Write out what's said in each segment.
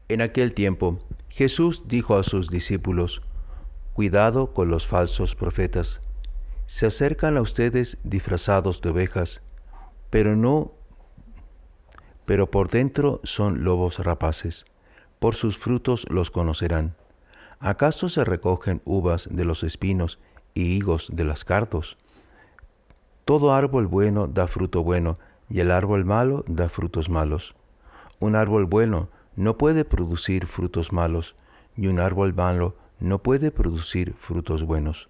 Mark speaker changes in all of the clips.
Speaker 1: En aquel tiempo, Jesús dijo a sus discípulos: Cuidado con los falsos profetas. Se acercan a ustedes disfrazados de ovejas, pero no, pero por dentro son lobos rapaces. Por sus frutos los conocerán. ¿Acaso se recogen uvas de los espinos y higos de los cardos? Todo árbol bueno da fruto bueno, y el árbol malo da frutos malos. Un árbol bueno no puede producir frutos malos, y un árbol malo no puede producir frutos buenos.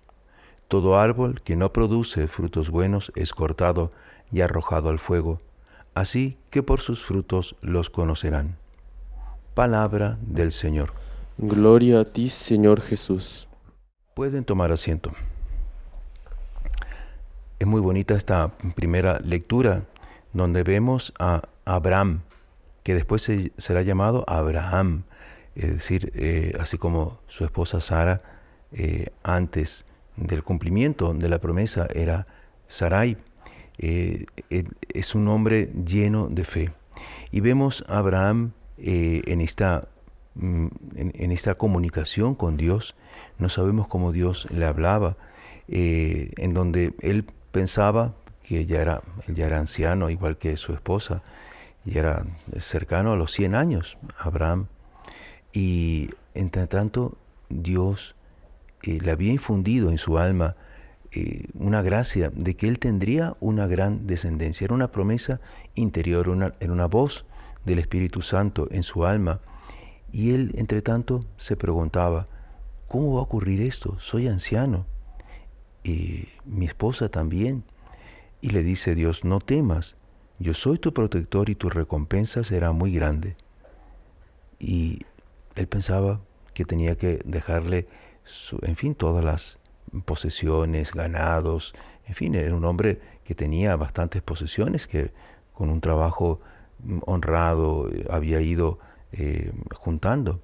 Speaker 1: Todo árbol que no produce frutos buenos es cortado y arrojado al fuego. Así que por sus frutos los conocerán. Palabra del Señor.
Speaker 2: Gloria a ti, Señor Jesús.
Speaker 1: Pueden tomar asiento. Es muy bonita esta primera lectura donde vemos a Abraham, que después será llamado Abraham, es decir, así como su esposa Sara, antes del cumplimiento de la promesa era Sarai. Es un hombre lleno de fe. Y vemos a Abraham en esta comunicación con Dios. No sabemos cómo Dios le hablaba, en donde él pensaba que él ya era anciano, igual que su esposa, y era cercano a los 100 años, Abraham. Y entre tanto, Dios le había infundido en su alma una gracia de que él tendría una gran descendencia. Era una promesa interior, era una voz del Espíritu Santo en su alma. Y él, entre tanto, se preguntaba: ¿cómo va a ocurrir esto? Soy anciano. Mi esposa también. Y le dice Dios: no temas, yo soy tu protector y tu recompensa será muy grande. Y él pensaba que tenía que dejarle, todas las posesiones, ganados, era un hombre que tenía bastantes posesiones, que con un trabajo honrado había ido juntando.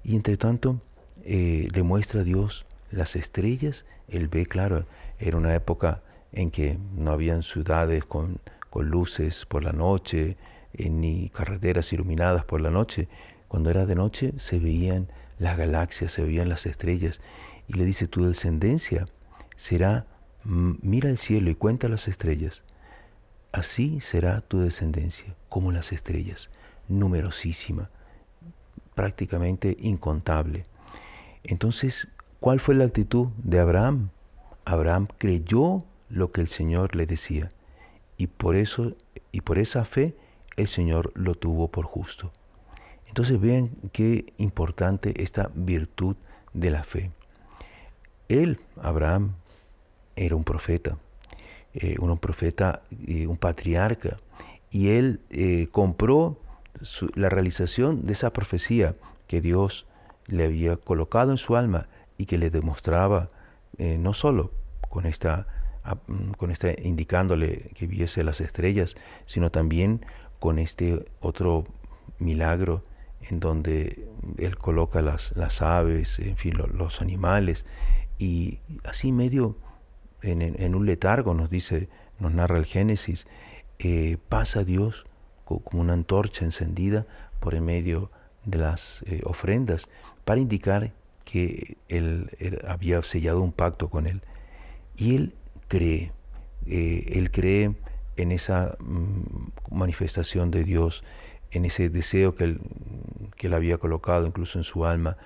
Speaker 1: Y entre tanto, le muestra a Dios las estrellas. Él ve, claro, era una época en que no habían ciudades con luces por la noche, ni carreteras iluminadas por la noche. Cuando era de noche se veían las galaxias, se veían las estrellas. Y le dice: tu descendencia será, mira el cielo y cuenta las estrellas. Así será tu descendencia, como las estrellas, numerosísima, prácticamente incontable. Entonces, ¿cuál fue la actitud de Abraham? Abraham creyó lo que el Señor le decía, y por esa fe el Señor lo tuvo por justo. Entonces vean qué importante esta virtud de la fe. Él, Abraham, era un profeta, un patriarca, y él compró la realización de esa profecía que Dios le había colocado en su alma y que le demostraba, no solo con esta indicándole que viese las estrellas, sino también con este otro milagro en donde él coloca las aves, los animales, y así medio en un letargo, nos narra el Génesis, pasa Dios como una antorcha encendida por en medio de las ofrendas, para indicar que él había sellado un pacto con él. Y él cree en esa manifestación de Dios, en ese deseo que él había colocado incluso en su alma.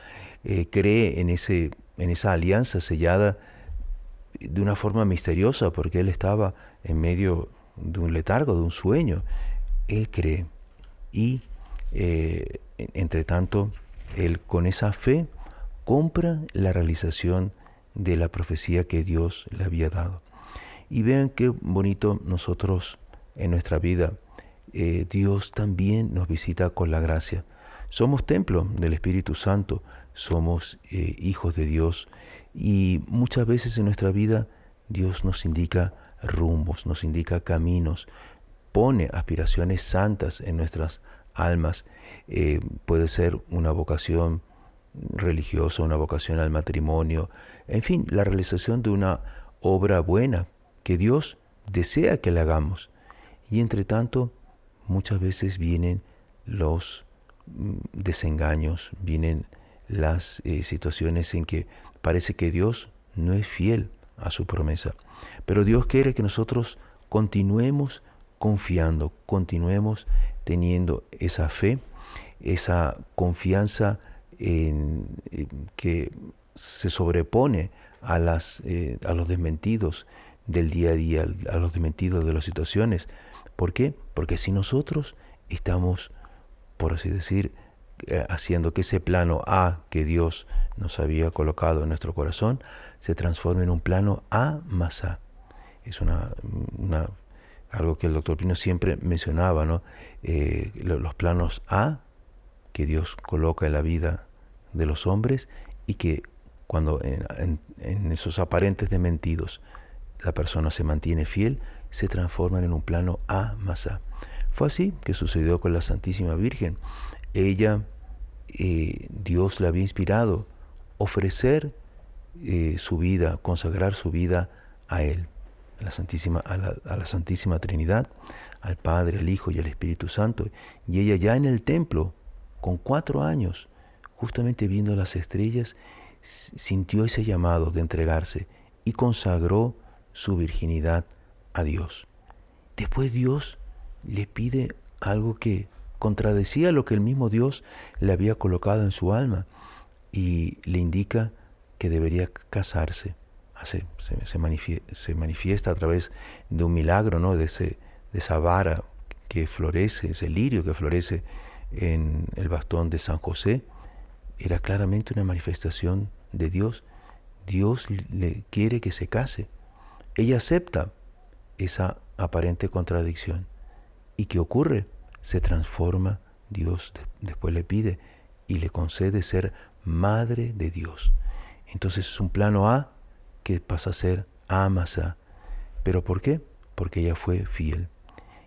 Speaker 1: Cree en esa alianza sellada de una forma misteriosa, porque él estaba en medio de un letargo, de un sueño. Él cree, y entre tanto, él con esa fe compra la realización de la profecía que Dios le había dado. Y vean qué bonito nosotros en nuestra vida. Dios también nos visita con la gracia. Somos templo del Espíritu Santo, somos hijos de Dios, y muchas veces en nuestra vida Dios nos indica rumbos, nos indica caminos, pone aspiraciones santas en nuestras almas. Puede ser una vocación religiosa, una vocación al matrimonio, la realización de una obra buena que Dios desea que la hagamos. Y entre tanto, muchas veces vienen los desengaños, vienen las situaciones en que parece que Dios no es fiel a su promesa. Pero Dios quiere que nosotros continuemos confiando, continuemos teniendo esa fe, esa confianza que se sobrepone a los desmentidos del día a día, a los desmentidos de las situaciones. ¿Por qué? Porque si nosotros estamos, por así decir, haciendo que ese plano A que Dios nos había colocado en nuestro corazón se transforme en un plano A más A. Es algo que el Dr. Pino siempre mencionaba, ¿no? Los planos A que Dios coloca en la vida de los hombres y que cuando en esos aparentes desmentidos la persona se mantiene fiel, se transforman en un plano A más A. Fue así que sucedió con la Santísima Virgen. Ella, Dios la había inspirado a ofrecer su vida, consagrar su vida a Él, a la Santísima Trinidad, al Padre, al Hijo y al Espíritu Santo. Y ella ya en el templo, con 4 años, justamente viendo las estrellas, sintió ese llamado de entregarse y consagró su virginidad a Dios. Después Dios le pide algo que contradecía lo que el mismo Dios le había colocado en su alma y le indica que debería casarse. Se manifiesta a través de un milagro, ¿no? de esa vara que florece, ese lirio que florece en el bastón de San José. Era claramente una manifestación de Dios. Dios le quiere que se case. Ella acepta esa aparente contradicción. ¿Y qué ocurre? Se transforma. Dios después le pide y le concede ser madre de Dios. Entonces es un plano A que pasa a ser A más A. ¿Pero por qué? Porque ella fue fiel.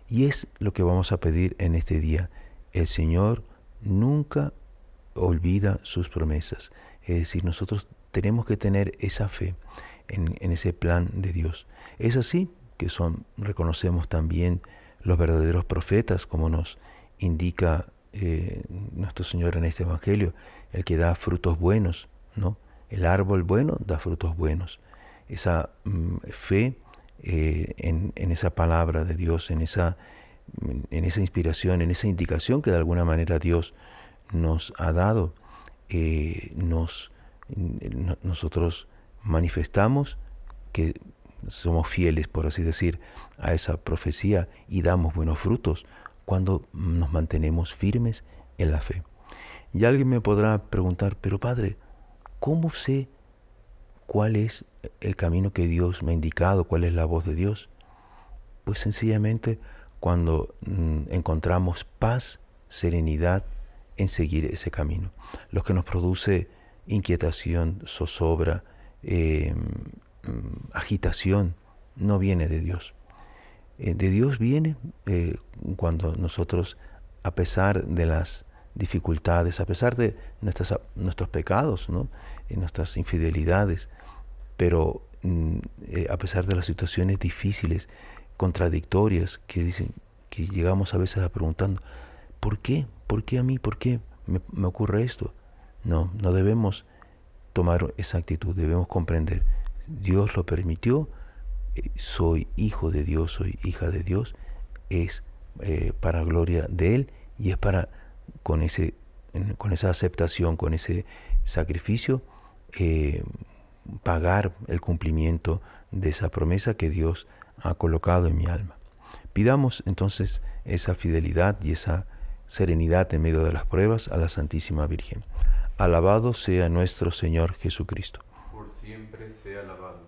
Speaker 1: Y es lo que vamos a pedir en este día. El Señor nunca olvida sus promesas. Es decir, nosotros tenemos que tener esa fe en ese plan de Dios. Es así que reconocemos también los verdaderos profetas, como nos indica nuestro Señor en este Evangelio, el que da frutos buenos, ¿no? El árbol bueno da frutos buenos. Esa fe en esa palabra de Dios, en esa inspiración, en esa indicación que de alguna manera Dios nos ha dado, nosotros manifestamos que somos fieles, por así decir, a esa profecía y damos buenos frutos cuando nos mantenemos firmes en la fe. Y alguien me podrá preguntar, pero Padre, ¿cómo sé cuál es el camino que Dios me ha indicado, cuál es la voz de Dios? Pues sencillamente cuando encontramos paz, serenidad en seguir ese camino. Lo que nos produce inquietación, zozobra, agitación, no viene de Dios. De Dios viene cuando nosotros, a pesar de las dificultades, a pesar de nuestros pecados, ¿no? Nuestras infidelidades, pero a pesar de las situaciones difíciles, contradictorias, que llegamos a veces a preguntando, ¿por qué? ¿Por qué a mí? ¿Por qué me ocurre esto? No debemos tomar esa actitud, debemos comprender. Dios lo permitió, soy hijo de Dios, soy hija de Dios, es para gloria de Él y es para, con esa aceptación, con ese sacrificio, pagar el cumplimiento de esa promesa que Dios ha colocado en mi alma. Pidamos entonces esa fidelidad y esa serenidad en medio de las pruebas a la Santísima Virgen. Alabado sea nuestro Señor Jesucristo.
Speaker 2: Por siempre sea alabado.